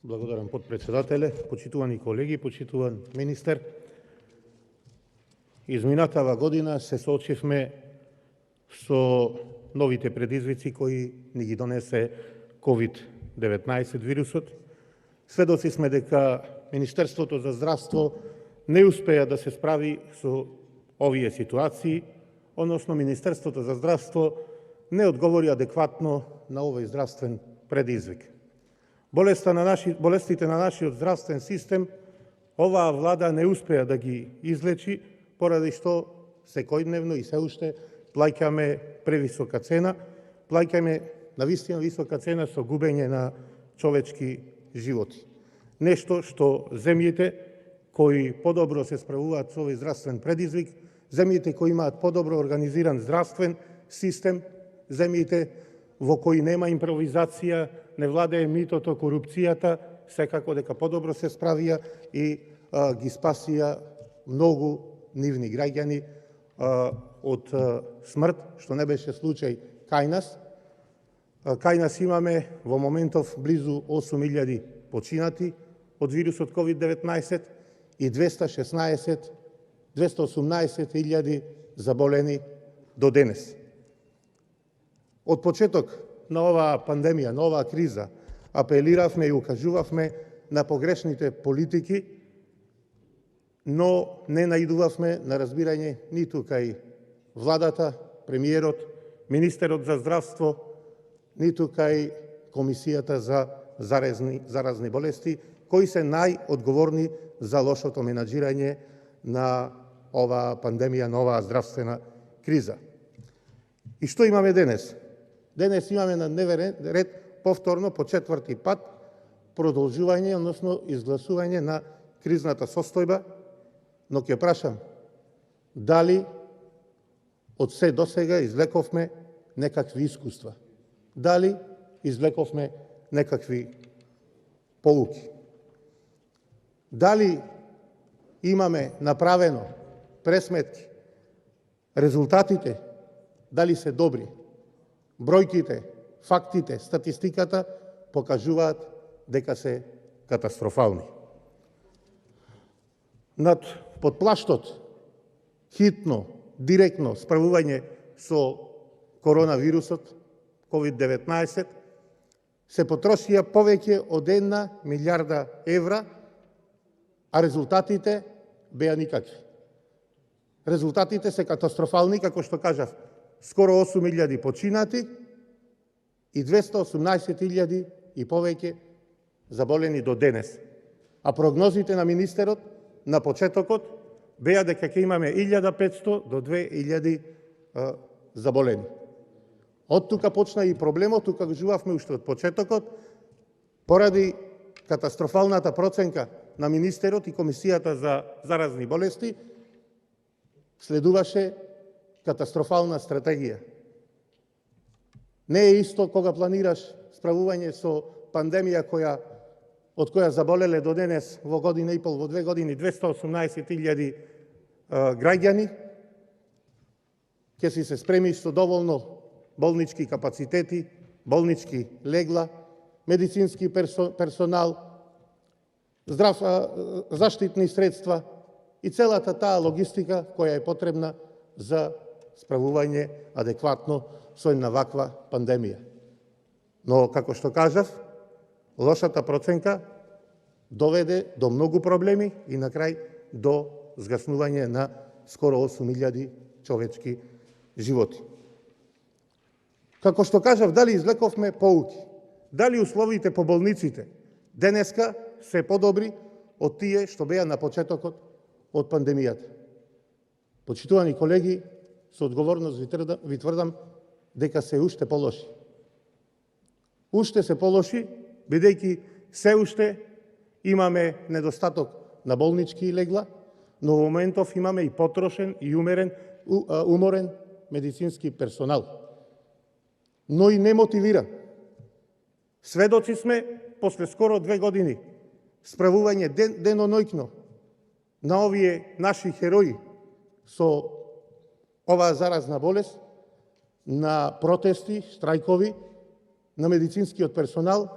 Благодарам, подпредседателе, почитувани колеги, почитуван министер. Изминатава година се соочивме со новите предизвици кои ни ги донесе COVID-19 вирусот. Сведоци сме дека Министерството за здравство не успеа да се справи со овие ситуации, односно Министерството за здравство не одговори адекватно на овој здравствен предизвик. Болестите на нашиот здравствен систем оваа влада не успеа да ги излечи, поради што секојдневно и се уште плаќаме превисока цена, плаќаме навистина висока цена со губење на човечки животи. Нешто што земјите кои подобро се справуваат со овој здравствен предизвик, земјите кои имаат подобро организиран здравствен систем, земјите во кои нема импровизација, не владее митото, корупцијата, секако дека подобро се справија и ги спасија многу нивни граѓани од смрт, што не беше случај кај нас. Кај нас имаме во моментов близу 8.000 починати од вирусот COVID-19 и 218.000 заболени до денес. Од почеток на оваа пандемија, на оваа криза, апелиравме и укажувавме на погрешните политики, но не наидувавме на разбирање ниту кај владата, премиерот, министерот за здравство, ниту кај Комисијата за заразни болести, кои се најодговорни за лошото менаџирање на оваа пандемија, на оваа здравствена криза. И што имаме денес? Денес имаме на дневен ред повторно по четврти пат продолжување, односно изгласување на кризната состојба, но ќе прашам, дали од се до сега извлековме некакви искуства? Дали извлековме некакви поуки? Дали имаме направено пресметки? Резултатите дали се добри? Бројките, фактите, статистиката покажуваат дека се катастрофални. Над подплаштот хитно, директно справување со коронавирусот COVID-19 се потрошија повеќе од 1 милиарда евра, а резултатите беа никакви. Резултатите се катастрофални, како што кажав, скоро 8.000 починати и 218.000 и повеќе заболени до денес. А прогнозите на министерот на почетокот беа дека ќе имаме 1.500 до 2.000 заболени. Од тука почна и проблемот, тука го жувавме уште од почетокот, поради катастрофалната проценка на министерот и Комисијата за заразни болести, следуваше катастрофална стратегија. Не е исто кога планираш справување со пандемија од која заболеле до денес во година и пол, во 2 години 218.000 граѓани, ќе си се спремиш со доволно болнички капацитети, болнички легла, медицински персонал, заштитни средства и целата таа логистика која е потребна за справување адекватно со една ваква пандемија. Но, како што кажав, лошата проценка доведе до многу проблеми и на крај до згаснување на скоро 8.000 човечки животи. Како што кажав, дали извлековме поуки? Дали условите по болниците денеска се подобри од тие што беа на почетокот од пандемијата? Почитувани колеги, со одговорност ви тврдам дека се уште полоши. Уште се полоши, бидејќи се уште имаме недостаток на болнички легла, но во моментов имаме и потрошен и уморен медицински персонал. Но и немотивиран. Сведоци сме, после скоро 2 години, справување деноноќно на овие наши херои со оваа заразна болест, на протести, штрајкови, на медицинскиот персонал,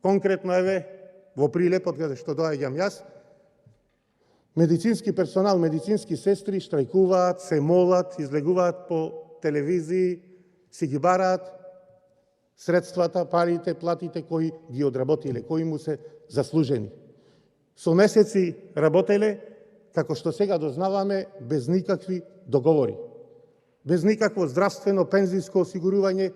конкретно еве во Прилеп, од каде што доаѓам јас, медицински персонал, медицински сестри штрајкуваат, се молат, излегуваат по телевизии, си ги бараат средствата, парите, платите кои ги одработиле, кои му се заслужени. Со месеци работеле, како што сега дознаваме, без никакви договори, без никакво здравствено, пензijsko осигурување.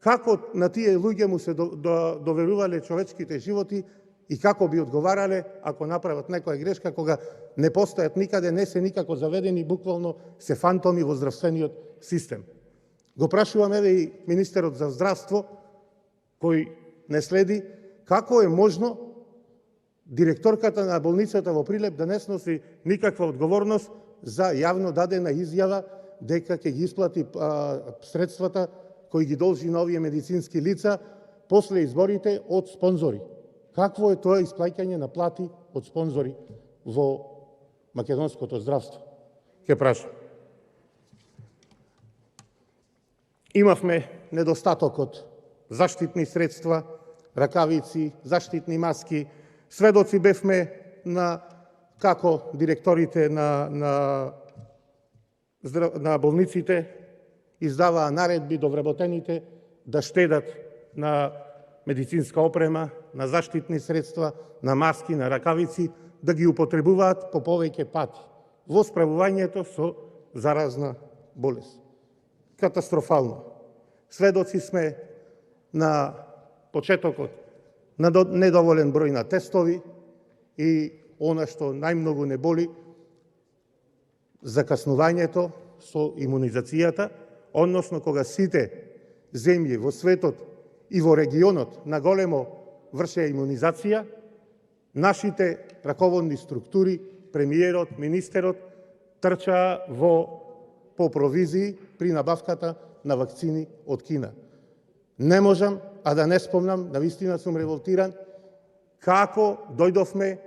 Како на тие луѓе му се доверувале човечките животи и како би одговарале ако направат некоја грешка, кога не постојат никаде, не се никако заведени, буквално се фантоми во здравствениот систем. Го прашувам еве и министерот за здравство, кој не следи, како е можно директорката на болницата во Прилеп да не сноси никаква одговорност за јавно дадена изјава дека ќе ги исплати средствата кои ги должи на овие медицински лица после изборите од спонзори. Какво е тоа исплаќање на плати од спонзори во македонското здравство? Ке прашам. Имавме недостаток од заштитни средства, ракавици, заштитни маски. Сведоци бевме на како директорите на болниците издаваа наредби до вработените да штедат на медицинска опрема, на заштитни средства, на маски, на ракавици, да ги употребуваат по повеќе пати во справувањето со заразна болест. Катастрофално. Сведоци сме на почетокот на недоволен број на тестови и она што најмногу не боли, закаснувањето со имунизацијата, односно кога сите земји во светот и во регионот на големо вршеа имунизација, нашите раководни структури, премиерот, министерот, трчаа по провизии при набавката на вакцини од Кина. Не можам, а да не спомнам, навистина сум револтиран, како дојдовме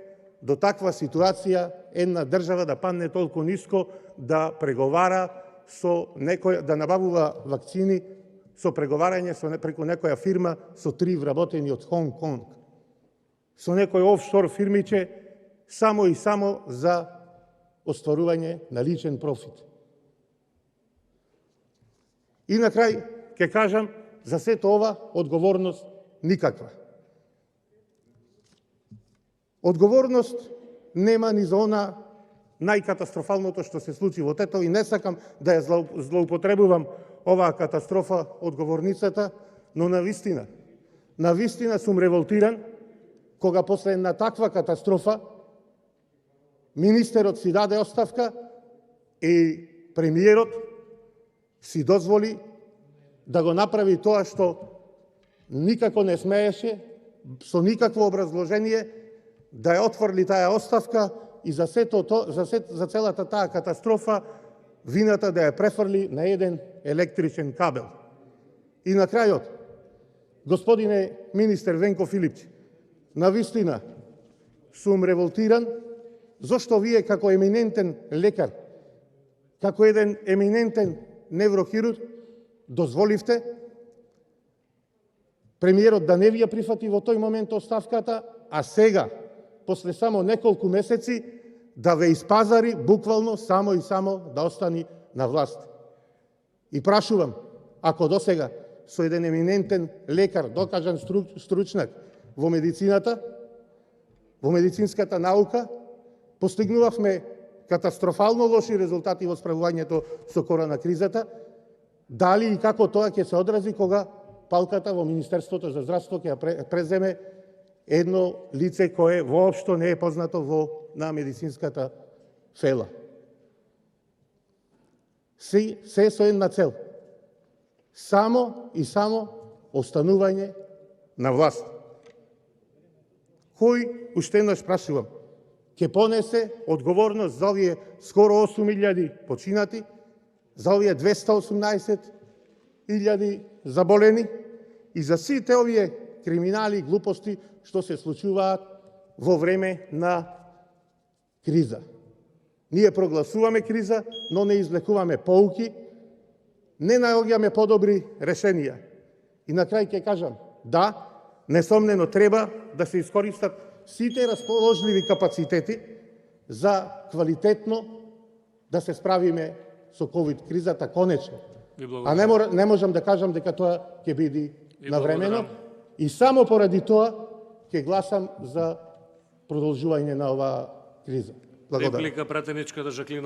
до таква ситуација една држава да падне толку ниско да преговара со некој, да набавува вакцини со преговарање преку некоја фирма со 3 вработени од Хонг Конг, со некој офшор фирмиче, само и само за остварување на личен профит. И на крај ќе кажам, за сето ова одговорност никаква. Одговорност нема ни за она најкатастрофалното што се случи во Тетово и не сакам да ја злоупотребувам оваа катастрофа одговорницата, но навистина сум револтиран кога после една таква катастрофа министерот си даде оставка и премиерот си дозволи да го направи тоа што никако не смееше, со никакво образложение, да ја отфрли таа оставка и за целата таа катастрофа вината да ја префрли на еден електричен кабел. И на крајот, господине министер Венко Филипче, навистина сум револтиран, зошто вие како еминентен лекар, како еден еминентен неврохирург, дозволивте премиерот да не ви ја прифати во тој момент оставката, а сега, после само неколку месеци, да ве испазари буквално само и само да остани на власт. И прашувам, ако досега со еден еминентен лекар, докажан стручнак во медицината, во медицинската наука, постигнувавме катастрофално лоши резултати во справувањето со корона кризата, дали и како тоа ќе се одрази кога палката во Министерството за здравство ќе ја преземе едно лице кое воопшто не е познато на медицинската фела. Се со една цел. Само и само останување на власт. Кој, уште еднаш прашувам, ќе понесе одговорност за овие скоро 8.000 починати, за овие 218.000 заболени и за сите овие криминали и глупости што се случуваат во време на криза. Ние прогласуваме криза, но не извлекуваме поуки, не наоѓаме подобри решенија. И на крај ќе кажам, да, несомнено треба да се искористат сите расположливи капацитети за квалитетно да се справиме со ковид кризата конечно. А не можам да кажам дека тоа ќе биде навремено и само поради тоа ќе гласам за продолжување на оваа криза. Благодарам. Реплика пратеничка да Жаклина